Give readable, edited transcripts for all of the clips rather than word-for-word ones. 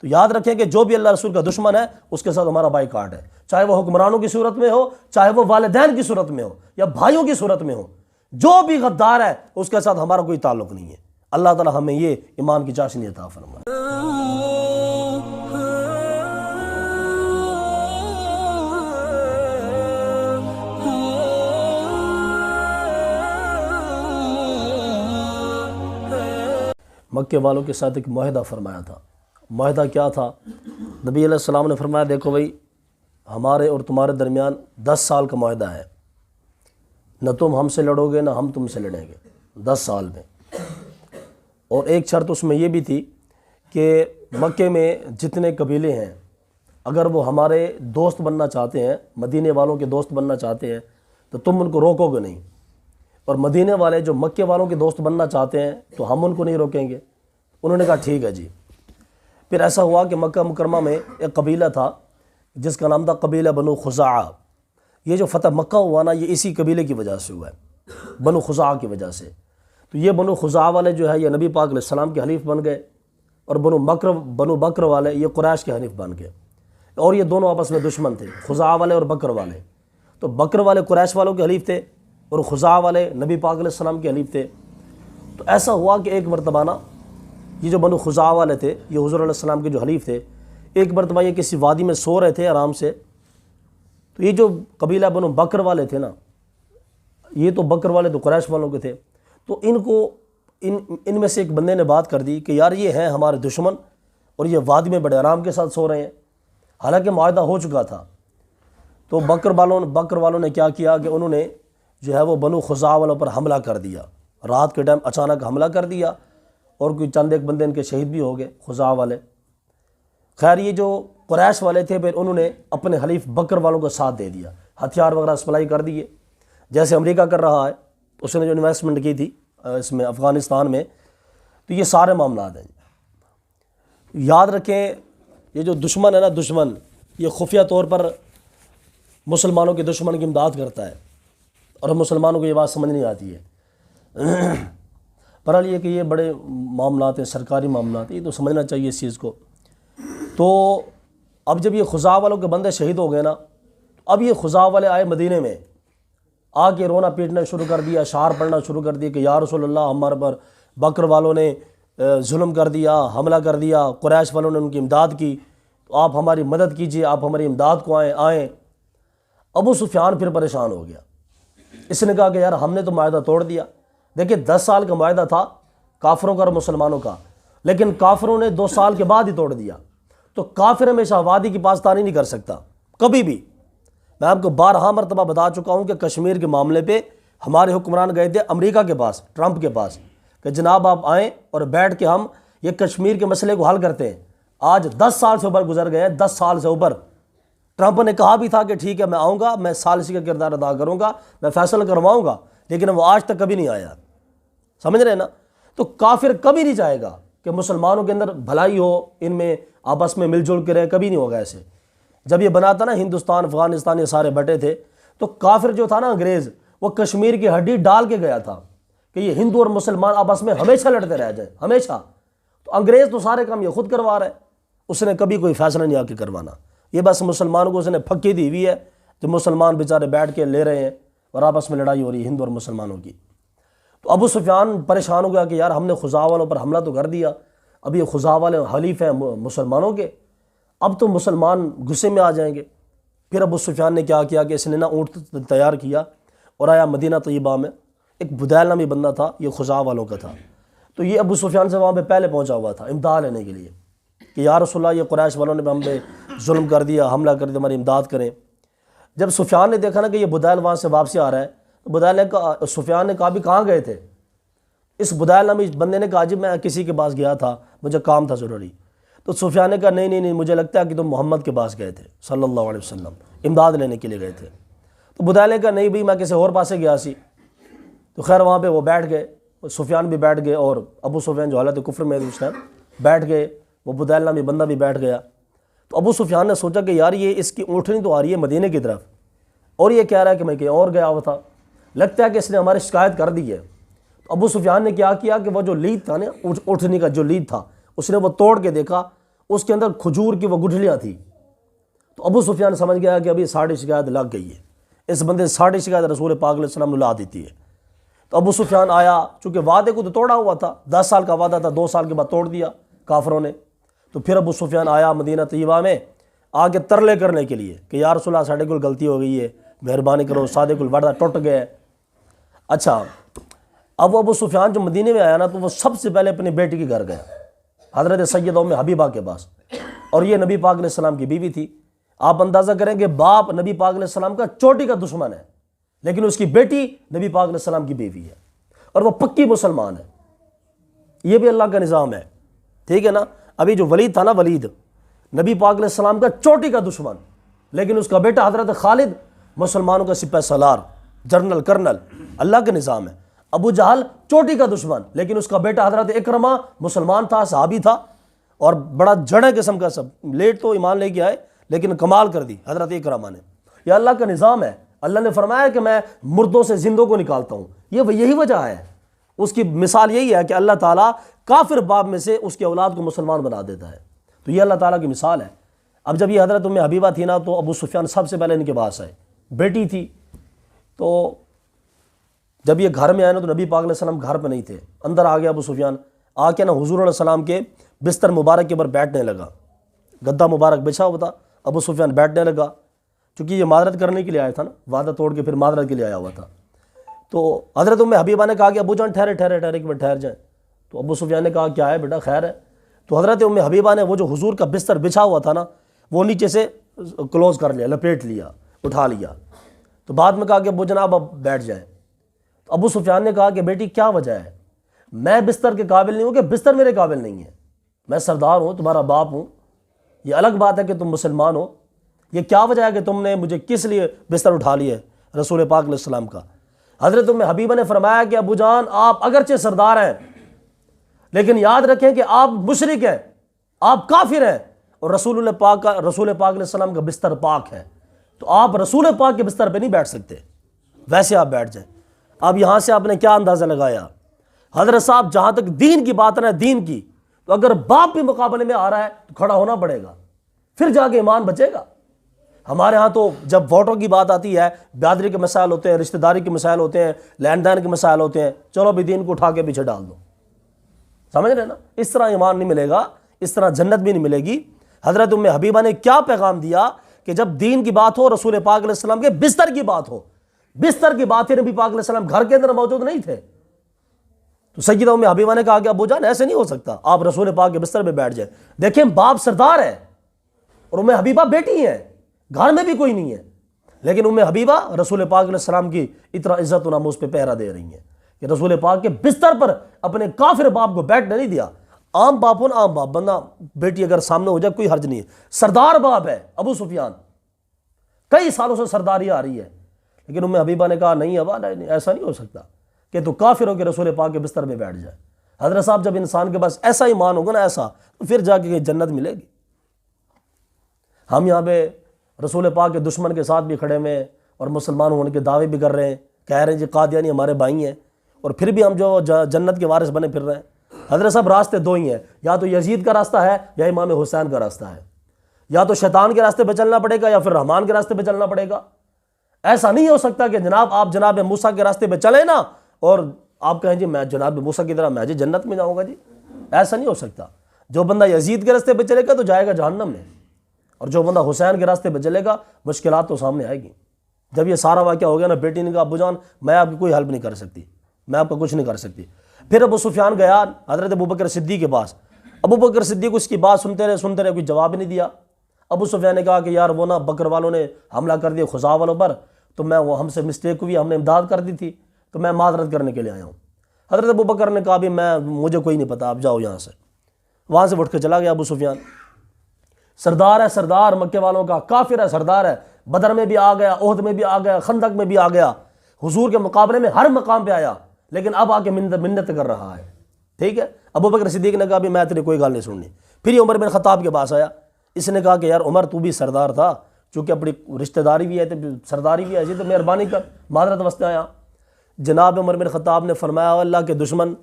تو یاد رکھیں کہ جو بھی اللہ رسول کا دشمن ہے اس کے ساتھ ہمارا بائیکاٹ ہے، چاہے وہ حکمرانوں کی صورت میں ہو، چاہے وہ والدین کی صورت میں ہو یا بھائیوں کی صورت میں ہو، جو بھی غدار ہے اس کے ساتھ ہمارا کوئی تعلق نہیں ہے۔ اللہ تعالی ہمیں یہ ایمان کی چاشنی عطا فرمائے۔ مکے والوں کے ساتھ ایک معاہدہ فرمایا تھا۔ معاہدہ کیا تھا؟ نبی علیہ السلام نے فرمایا دیکھو بھائی، ہمارے اور تمہارے درمیان 10 سال کا معاہدہ ہے، نہ تم ہم سے لڑو گے نہ ہم تم سے لڑیں گے 10 سال میں۔ اور ایک شرط اس میں یہ بھی تھی کہ مکے میں جتنے قبیلے ہیں اگر وہ ہمارے دوست بننا چاہتے ہیں، مدینے والوں کے دوست بننا چاہتے ہیں، تو تم ان کو روکو گے نہیں، اور مدینے والے جو مکے والوں کے دوست بننا چاہتے ہیں تو ہم ان کو نہیں روکیں گے۔ انہوں نے کہا ٹھیک ہے جی۔ پھر ایسا ہوا کہ مکہ مکرمہ میں ایک قبیلہ تھا جس کا نام تھا قبیلہ بنو خزاعہ۔ یہ جو فتح مکہ ہوا نا، یہ اسی قبیلے کی وجہ سے ہوا ہے، بنو خزاعہ کی وجہ سے۔ تو یہ بنو خزاعہ والے جو ہے یہ نبی پاک علیہ السلام کے حلیف بن گئے، اور بنو بکر والے یہ قریش کے حلیف بن گئے، اور یہ دونوں آپس میں دشمن تھے، خزاعہ والے اور بکر والے۔ تو بکر والے قریش والوں کے حلیف تھے اور خزاعہ والے نبی پاک علیہ السلام کے حلیف تھے۔ تو ایسا ہوا کہ ایک مرتبہ نا، یہ جو بنو خزاعہ والے تھے، یہ حضور علیہ السلام کے جو حلیف تھے، ایک مرتبہ یہ کسی وادی میں سو رہے تھے آرام سے۔ تو یہ جو قبیلہ بنو بکر والے تھے نا، یہ تو بکر والے تو قریش والوں کے تھے، تو ان میں سے ایک بندے نے بات کر دی کہ یار یہ ہیں ہمارے دشمن اور یہ وادی میں بڑے آرام کے ساتھ سو رہے ہیں، حالانکہ معاہدہ ہو چکا تھا۔ تو بکر والوں نے کیا کیا کہ انہوں نے جو ہے وہ بنو خزاعہ والوں پر حملہ کر دیا، رات کے ٹائم اچانک حملہ کر دیا، اور کوئی چند ایک بندے ان کے شہید بھی ہو گئے خزاعہ والے۔ خیر یہ جو قریش والے تھے پھر انہوں نے اپنے حلیف بکر والوں کو ساتھ دے دیا، ہتھیار وغیرہ سپلائی کر دیے، جیسے امریکہ کر رہا ہے، اس نے جو انویسٹمنٹ کی تھی اس میں افغانستان میں۔ تو یہ سارے معاملات ہیں۔ یاد رکھیں یہ جو دشمن ہے نا، دشمن یہ خفیہ طور پر مسلمانوں کے دشمن کی امداد کرتا ہے، اور مسلمانوں کو یہ بات سمجھ نہیں آتی ہے۔ بہرحال یہ کہ یہ بڑے معاملات ہیں، سرکاری معاملات ہیں، یہ تو سمجھنا چاہیے اس چیز کو۔ تو اب جب یہ خزاعہ والوں کے بندے شہید ہو گئے نا، اب یہ خزاعہ والے آئے مدینے میں، آ کے رونا پیٹنا شروع کر دیا، اشعار پڑھنا شروع کر دیا کہ یا رسول اللہ ہمارے پر بکر والوں نے ظلم کر دیا، حملہ کر دیا، قریش والوں نے ان کی امداد کی، تو آپ ہماری مدد کیجئے، آپ ہماری امداد کو آئیں۔ ابو سفیان پھر پریشان ہو گیا، اس نے کہا کہ یار ہم نے تو معاہدہ توڑ دیا۔ دیکھیں 10 سال کا معاہدہ تھا کافروں کا اور مسلمانوں کا، لیکن کافروں نے 2 سال کے بعد ہی توڑ دیا۔ تو کافر ہمیشہ وعدے کی پاسداری نہیں کر سکتا کبھی بھی۔ میں آپ کو بارہا مرتبہ بتا چکا ہوں کہ کشمیر کے معاملے پہ ہمارے حکمران گئے تھے امریکہ کے پاس، ٹرمپ کے پاس، کہ جناب آپ آئیں اور بیٹھ کے ہم یہ کشمیر کے مسئلے کو حل کرتے ہیں۔ آج 10 سال سے اوپر گزر گئے ہیں، 10 سال سے اوپر۔ ٹرمپ نے کہا بھی تھا کہ ٹھیک ہے میں آؤں گا، میں ثالثی کا کردار ادا کروں گا، میں فیصلہ کرواؤں گا، لیکن وہ آج تک کبھی نہیں آیا۔ سمجھ رہے ہیں نا؟ تو کافر کبھی نہیں چاہے گا کہ مسلمانوں کے اندر بھلائی ہو، ان میں آپس میں مل جل کے رہیں، کبھی نہیں ہوگا ایسے۔ جب یہ بنا تھا نا ہندوستان افغانستان یہ سارے بٹے تھے، تو کافر جو تھا نا انگریز، وہ کشمیر کی ہڈی ڈال کے گیا تھا کہ یہ ہندو اور مسلمان آپس میں ہمیشہ لڑتے رہ جائیں، ہمیشہ۔ تو انگریز تو سارے کام یہ خود کروا رہا ہے، اس نے کبھی کوئی فیصلہ نہیں آ کے کروانا۔ یہ بس مسلمانوں کو اس نے پھکی دی ہوئی ہے، جو مسلمان بیچارے بیٹھ کے لے رہے ہیں اور آپس میں لڑائی ہو رہی ہے ہندو اور مسلمانوں کی۔ تو ابو سفیان پریشان ہو گیا کہ یار ہم نے خزاعہ والوں پر حملہ تو کر دیا، اب یہ خزاعہ والے حلیف ہیں مسلمانوں کے، اب تو مسلمان غصے میں آ جائیں گے۔ پھر ابو سفیان نے کیا کیا کہ اس نے نا اونٹ تیار کیا اور آیا مدینہ طیبہ میں۔ ایک بدیل نامی بندہ تھا، یہ خزاعہ والوں کا تھا، تو یہ ابو سفیان سے وہاں پہ پہلے پہنچا ہوا تھا امداد لینے کے لیے کہ یا رسول اللہ یہ قریش والوں نے ہم پہ ظلم کر دیا، حملہ کر دیا، ہماری امداد کریں۔ جب سفیان نے دیکھا نا کہ یہ بدیل وہاں سے واپسی آ رہا ہے، تو بدیل نے کہا، سفیان نے کہا بھی کہاں گئے تھے؟ اس بدیل نامی بندے نے کہا جی میں کسی کے پاس گیا تھا، مجھے کام تھا ضروری۔ تو سفیان نے کہا نہیں مجھے لگتا ہے کہ تم محمد کے پاس گئے تھے صلی اللہ علیہ وسلم، امداد لینے کے لیے گئے تھے۔ تو بدیل نے کہا نہیں بھائی میں کسی اور پاسے گیا سی۔ تو خیر وہاں پہ وہ بیٹھ گئے، سفیان بھی بیٹھ گئے، اور ابو سفیان جو حالت کفر میں اس ٹائم بیٹھ گئے، وہ بدیل نامی بندہ بھی بیٹھ گیا۔ تو ابو سفیان نے سوچا کہ یار یہ اس کی اونٹنی تو آ رہی ہے مدینے کی طرف، اور یہ کہہ رہا ہے کہ میں کہیں اور گیا ہوا تھا، لگتا ہے کہ اس نے ہماری شکایت کر دی ہے۔ تو ابو سفیان نے کیا کیا کہ وہ جو لید تھا نا اونٹنی کا جو لید تھا، اس نے وہ توڑ کے دیکھا، اس کے اندر کھجور کی وہ گٹھلیاں تھیں. تو ابو سفیان سمجھ گیا کہ ابھی ساڑھی شکایت لگ گئی ہے, اس بندے ساڑھی شکایت رسول پاک علیہ السلام نے لا دیتی ہے. تو ابو سفیان آیا, چونکہ وعدے کو تو توڑا ہوا تھا, 10 سال کا وعدہ تھا, 2 سال کے بعد توڑ دیا کافروں نے. تو پھر ابو سفیان آیا مدینہ طیبہ میں آگے ترلے کرنے کے لیے کہ یا رسول اللہ ساڑھے کل غلطی ہو گئی ہے, مہربانی کرو, سادے کل وعدہ ٹوٹ گیا ہے. اچھا, اب وہ ابو سفیان جو مدینے میں آیا نا, تو وہ سب سے پہلے اپنی بیٹی کے گھر گیا, حضرت سیدہ ام حبیبہ کے پاس, اور یہ نبی پاک علیہ السلام کی بیوی تھی. آپ اندازہ کریں کہ باپ نبی پاک علیہ السلام کا چوٹی کا دشمن ہے, لیکن اس کی بیٹی نبی پاک علیہ السلام کی بیوی ہے, اور وہ پکی مسلمان ہے. یہ بھی اللہ کا نظام ہے, ٹھیک ہے نا. ابھی جو ولید تھا نا, ولید نبی پاک علیہ السلام کا چوٹی کا دشمن, لیکن اس کا بیٹا حضرت خالد مسلمانوں کا سپہ سالار, جنرل, کرنل. اللہ کا نظام ہے. ابو جہل چوٹی کا دشمن, لیکن اس کا بیٹا حضرت اکرمہ مسلمان تھا, صحابی تھا, اور بڑا جڑے قسم کا, سب لیٹ تو ایمان لے کے آئے لیکن کمال کر دی حضرت اکرمہ نے. یہ اللہ کا نظام ہے. اللہ نے فرمایا کہ میں مردوں سے زندوں کو نکالتا ہوں. یہی وجہ ہے. اس کی مثال یہی ہے کہ اللہ تعالیٰ کافر باپ میں سے اس کے اولاد کو مسلمان بنا دیتا ہے. تو یہ اللہ تعالیٰ کی مثال ہے. اب جب یہ حضرت ام حبیبہ تھی نا, تو ابو سفیان سب سے پہلے ان کے پاس آئے. بیٹی تھی. تو جب یہ گھر میں آئے نا, تو نبی پاک علیہ السلام گھر پہ نہیں تھے. اندر آ گیا ابو سفیان, آ کے نا حضور علیہ السلام کے بستر مبارک کے اوپر بیٹھنے لگا. گدا مبارک بچھا ہوا تھا, ابو سفیان بیٹھنے لگا, چونکہ یہ معذرت کرنے کے لیے آیا تھا نا, وعدہ توڑ کے پھر معذرت کے لیے آیا ہوا تھا. تو حضرت ام حبیبہ نے کہا کہ ابو جان ٹھہرے ایک منٹ ٹھہر جائیں. تو ابو سفیان نے کہا کیا ہے بیٹا, خیر ہے. تو حضرت ام حبیبہ نے وہ جو حضور کا بستر بچھا ہوا تھا نا, وہ نیچے سے کلوز کر لیا, لپیٹ لیا, اٹھا لیا. تو بعد میں کہا کہ ابو جناب اب بیٹھ جائیں. تو ابو سفیان نے کہا کہ بیٹی کیا وجہ ہے, میں بستر کے قابل نہیں ہوں کہ بستر میرے قابل نہیں ہے, میں سردار ہوں, تمہارا باپ ہوں. یہ الگ بات ہے کہ تم مسلمان ہو, یہ کیا وجہ ہے کہ تم نے مجھے کس لیے بستر اٹھا لیا ہے رسول پاک علیہ السلام کا. حضرت ام حبیبہ نے فرمایا کہ ابو جان آپ اگرچہ سردار ہیں, لیکن یاد رکھیں کہ آپ مشرک ہیں, آپ کافر ہیں, اور رسول پاک علیہ السلام کا بستر پاک ہے. تو آپ رسول پاک کے بستر پہ نہیں بیٹھ سکتے, ویسے آپ بیٹھ جائیں. اب یہاں سے آپ نے کیا اندازہ لگایا, حضرت صاحب جہاں تک دین کی بات ہے, دین کی, تو اگر باپ بھی مقابلے میں آ رہا ہے تو کھڑا ہونا پڑے گا, پھر جا کے ایمان بچے گا. ہمارے ہاں تو جب ووٹوں کی بات آتی ہے, برادری کے مسائل ہوتے ہیں, رشتہ داری کے مسائل ہوتے ہیں, لین دین کے مسائل ہوتے ہیں, چلو بھی دین کو اٹھا کے پیچھے ڈال دو. سمجھ رہے نا, اس طرح ایمان نہیں ملے گا, اس طرح جنت بھی نہیں ملے گی. حضرت ام حبیبہ نے کیا پیغام دیا کہ جب دین کی بات ہو, رسول پاک علیہ السلام کے بستر کی بات ہو, بستر کی بات ہے, نبی پاک علیہ السلام گھر کے اندر موجود نہیں تھے. تو سیدہ ام حبیبہ نے کہا کہ ابو جان ایسے نہیں ہو سکتا, آپ رسول پاک کے بستر پہ بیٹھ جائیں. دیکھیں باپ سردار ہے اور ام حبیبہ بیٹی ہے, گھر میں بھی کوئی نہیں ہے, لیکن ام حبیبہ رسول پاک علیہ السلام کی اتنا عزت و ناموس پہ پہرا دے رہی ہیں کہ رسول پاک کے بستر پر اپنے کافر باپ کو بیٹھنے نہیں دیا. عام باپ ہو نا, عام باپ, بندہ بیٹی اگر سامنے ہو جائے کوئی حرج نہیں ہے. سردار باپ ہے ابو سفیان, کئی سالوں سے سرداری آ رہی ہے, لیکن ام حبیبہ نے کہا نہیں ابا, نہیں ایسا نہیں ہو سکتا کہ تو کافر ہو کے رسول پاک کے بستر میں بیٹھ جائے. حضرت صاحب جب انسان کے پاس ایسا ایمان ہوگا نا, ایسا, تو پھر جا کے جنت ملے گی. ہم یہاں پہ رسول پاک کے دشمن کے ساتھ بھی کھڑے ہوئے اور مسلمان ہونے کے دعوے بھی کر رہے ہیں, کہہ رہے ہیں جی قادیانی ہمارے بھائی ہیں, اور پھر بھی ہم جو جنت کے وارث بنے پھر رہے ہیں. حضرت صاحب راستے دو ہی ہیں, یا تو یزید کا راستہ ہے یا امام حسین کا راستہ ہے, یا تو شیطان کے راستے پہ چلنا پڑے گا یا پھر رحمان کے راستے پہ چلنا پڑے گا. ایسا نہیں ہو سکتا کہ جناب آپ جناب موسیٰ کے راستے پہ چلیں نا اور آپ کہیں جی میں جناب موسیٰ کی طرح میں جی جنت میں جاؤں گا. جی ایسا نہیں ہو سکتا. جو بندہ یزید کے راستے پہ چلے گا تو جائے گا جہنم میں, اور جو بندہ حسین کے راستے پہ چلے گا مشکلات تو سامنے آئے گی. جب یہ سارا واقعہ ہو گیا نا, بیٹی نے کہا ابو جان میں آپ کی کوئی ہیلپ نہیں کر سکتی, میں آپ کا کچھ نہیں کر سکتی. پھر ابو سفیان گیا حضرت ابوبکر صدیق کے پاس. ابوبکر صدیق اس کی بات سنتے رہے, کوئی جواب نہیں دیا. ابو سفیان نے کہا کہ یار وہ نا بکر والوں نے حملہ کر دیا خزاع والوں پر, تو میں وہ ہم سے مسٹیک ہوئی, ہم نے امداد کر دی تھی, تو میں معذرت کرنے کے لیے آیا ہوں. حضرت ابوبکر نے کہا بھی مجھے کوئی نہیں پتا, آپ جاؤ یہاں سے. وہاں سے اٹھ کے چلا گیا ابو سفیان. سردار ہے, سردار مکے والوں کا, کافر ہے, سردار ہے, بدر میں بھی آ گیا, احد میں بھی آ گیا, خندق میں بھی آ گیا, حضور کے مقابلے میں ہر مقام پہ آیا, لیکن اب آ کے منت کر رہا ہے. ٹھیک ہے, ابوبکر صدیق نے کہا بھی میں تیری کوئی گال نہیں سننی. پھر یہ عمر بن خطاب کے پاس آیا. اس نے کہا کہ یار عمر تو بھی سردار تھا, چونکہ اپنی رشتہ داری بھی ہے تو سرداری بھی ہے, تو مہربانی کر, معذرت واسطے آیا. جناب عمر بن خطاب نے فرمایا اللہ کے دشمن,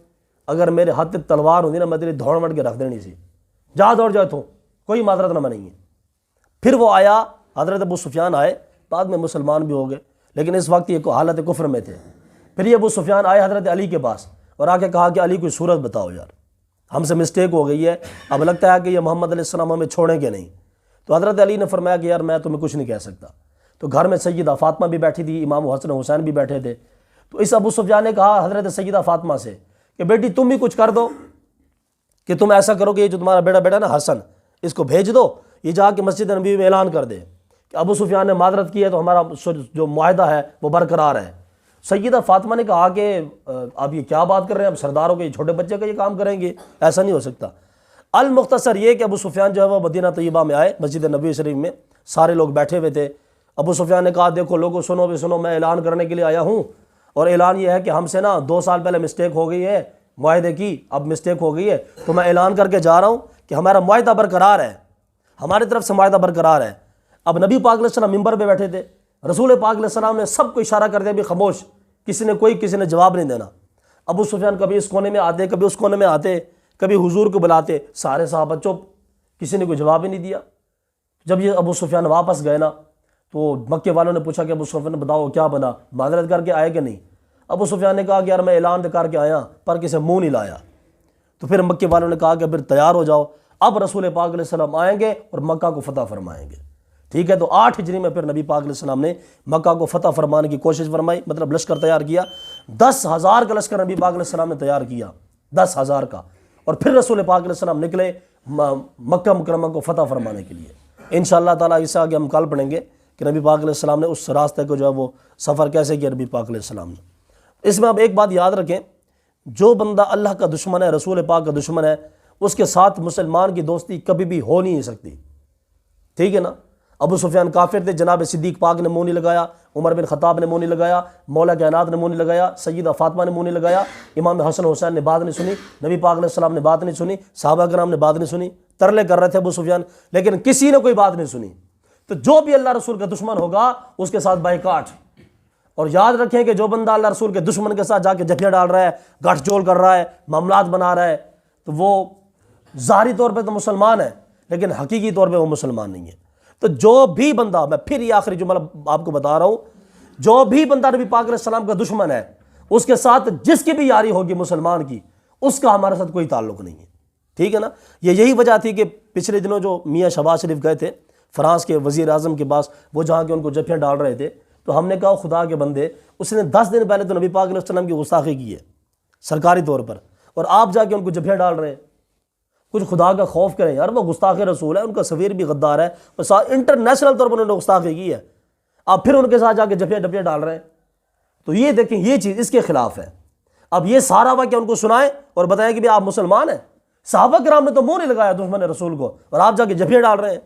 اگر میرے ہاتھ تلوار ہوتی نا میں تیری دھوڑ مٹ کے رکھ دینی سی, جا دوڑ جا تو کوئی معذرت نامہ نہیں ہے۔ پھر وہ آیا، حضرت ابو سفیان آئے، بعد میں مسلمان بھی ہو گئے، لیکن اس وقت یہ حالت کفر میں تھے۔ پھر یہ ابو سفیان آئے حضرت علی کے پاس اور آ کے کہا کہ علی کوئی صورت بتاؤ یار، ہم سے مسٹیک ہو گئی ہے، اب لگتا ہے کہ یہ محمد علیہ السلام ہمیں چھوڑیں گے نہیں۔ تو حضرت علی نے فرمایا کہ یار میں تمہیں کچھ نہیں کہہ سکتا۔ تو گھر میں سیدہ فاطمہ بھی بیٹھی تھی، امام حسن حسین بھی بیٹھے تھے۔ تو اس ابو سفیان نے کہا حضرت سیدہ فاطمہ سے کہ بیٹی تم بھی کچھ کر دو، کہ تم ایسا کرو کہ یہ جو تمہارا بیٹا نا حسن، اس کو بھیج دو، یہ جا کے مسجد نبی میں اعلان کر دے کہ ابو سفیان نے معذرت کی ہے تو ہمارا جو معاہدہ ہے وہ برقرار ہے۔ سیدہ فاطمہ نے کہا کہ اب یہ کیا بات کر رہے ہیں، اب سرداروں کے چھوٹے بچے کا یہ کام کریں گے، ایسا نہیں ہو سکتا۔ المختصر یہ کہ ابو سفیان جو ہے وہ مدینہ طیبہ میں آئے، مسجد نبوی شریف میں سارے لوگ بیٹھے ہوئے تھے۔ ابو سفیان نے کہا دیکھو لوگوں سنو بھی سنو، میں اعلان کرنے کے لیے آیا ہوں، اور اعلان یہ ہے کہ ہم سے نا 2 سال پہلے مسٹیک ہو گئی ہے معاہدے کی، اب مسٹیک ہو گئی ہے، تو میں اعلان کر کے جا رہا ہوں کہ ہمارا معاہدہ برقرار ہے، ہماری طرف سے معاہدہ برقرار ہے۔ اب نبی پاک علیہ السلام ممبر پہ بیٹھے تھے، رسول پاک علیہ السلام نے سب کو اشارہ کر دیا بھی خاموش، کسی نے جواب نہیں دینا۔ ابو سفیان کبھی اس کونے میں آتے، کبھی اس کونے میں آتے، کبھی حضور کو بلاتے، سارے صحابہ چپ، کسی نے کوئی جواب ہی نہیں دیا۔ جب یہ ابو سفیان واپس گئے نا تو مکے والوں نے پوچھا کہ ابو سفیان بتاؤ کیا بنا، معذرت کر کے آئے کہ نہیں؟ ابو سفیان نے کہا کہ یار میں اعلان کر کے آیا پر کسی منہ نہیں لایا۔ تو پھر مکے والوں نے کہا کہ پھر تیار ہو جاؤ، اب رسول پاک علیہ السلام آئیں گے اور مکہ کو فتح فرمائیں گے۔ ٹھیک ہے، تو 8 ہجری میں پھر نبی پاک علیہ السلام نے مکہ کو فتح فرمانے کی کوشش فرمائی، مطلب لشکر تیار کیا۔ 10,000 کا لشکر نبی پاک علیہ السلام نے تیار کیا، 10,000 کا، اور پھر رسول پاک علیہ السلام نکلے مکہ مکرمہ کو فتح فرمانے کے لیے۔ انشاءاللہ تعالیٰ اس سے آگے ہم کل پڑھیں گے کہ نبی پاک علیہ السلام نے اس راستے کو جو ہے وہ سفر کیسے کیا نبی پاک علیہ السلام نے۔ اس میں اب ایک بات یاد رکھیں، جو بندہ اللہ کا دشمن ہے، رسول پاک کا دشمن ہے، اس کے ساتھ مسلمان کی دوستی کبھی بھی ہو نہیں سکتی۔ ٹھیک ہے نا؟ ابو سفیان کافر تھے، جناب صدیق پاک نے منہ نہیں لگایا، عمر بن خطاب نے منہ نہیں لگایا، مولا کائنات نے منہ نہیں لگایا، سیدہ فاطمہ نے منہ نہیں لگایا، امام حسن حسین نے بات نہیں سنی، نبی پاک علیہ السلام نے بات نہیں سنی، صحابہ کرام نے بات نہیں سنی، ترلے کر رہے تھے ابو سفیان، لیکن کسی نے کوئی بات نہیں سنی۔ تو جو بھی اللہ رسول کا دشمن ہوگا اس کے ساتھ بائیکاٹ۔ اور یاد رکھیں کہ جو بندہ اللہ رسول کے دشمن کے ساتھ جا کے جھگڑے ڈال رہا ہے، گٹھ جوڑ کر رہا ہے، معاملات بنا رہا ہے، تو وہ ظاہری طور پہ تو مسلمان ہے لیکن حقیقی طور پہ وہ مسلمان نہیں ہے۔ تو جو بھی بندہ، میں پھر یہ آخری جملہ آپ کو بتا رہا ہوں، جو بھی بندہ نبی پاک علیہ السلام کا دشمن ہے، اس کے ساتھ جس کی بھی یاری ہوگی مسلمان کی، اس کا ہمارے ساتھ کوئی تعلق نہیں ہے۔ ٹھیک ہے نا؟ یہی وجہ تھی کہ پچھلے دنوں جو میاں شہباز شریف گئے تھے فرانس کے وزیر اعظم کے پاس، وہ جہاں کے ان کو جفیاں ڈال رہے تھے، تو ہم نے کہا خدا کے بندے، اس نے 10 دن پہلے تو نبی پاک علیہ السلام کی گستاخی کی ہے سرکاری طور پر، اور آپ جا کے ان کو جفیاں ڈال رہے ہیں۔ کچھ خدا کا خوف کریں یار، وہ گستاخ رسول ہے، ان کا سفیر بھی غدار ہے، اور انٹرنیشنل طور پر انہوں نے گستاخی کی ہے، آپ پھر ان کے ساتھ جا کے جفیاں ڈال رہے ہیں۔ تو یہ دیکھیں، یہ چیز اس کے خلاف ہے۔ اب یہ سارا واقعہ ان کو سنائیں اور بتائیں کہ بھی آپ مسلمان ہیں، صحابہ کرام نے تو منہ نہیں لگایا دشمن رسول کو، اور آپ جا کے جفیاں ڈال رہے ہیں،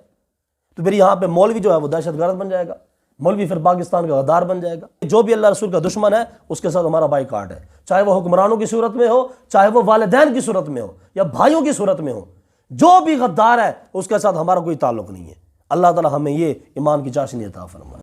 تو پھر یہاں پہ مولوی جو ہے وہ دہشت گرد بن جائے گا، مولوی پھر پاکستان کا غدار بن جائے گا۔ جو بھی اللہ رسول کا دشمن ہے اس کے ساتھ ہمارا بائیکاٹ ہے، چاہے وہ حکمرانوں کی صورت میں ہو، چاہے وہ والدین کی صورت میں ہو، یا بھائیوں کی صورت میں ہو، جو بھی غدار ہے اس کے ساتھ ہمارا کوئی تعلق نہیں ہے۔ اللہ تعالی ہمیں یہ ایمان کی چاشنی عطا فرمائے۔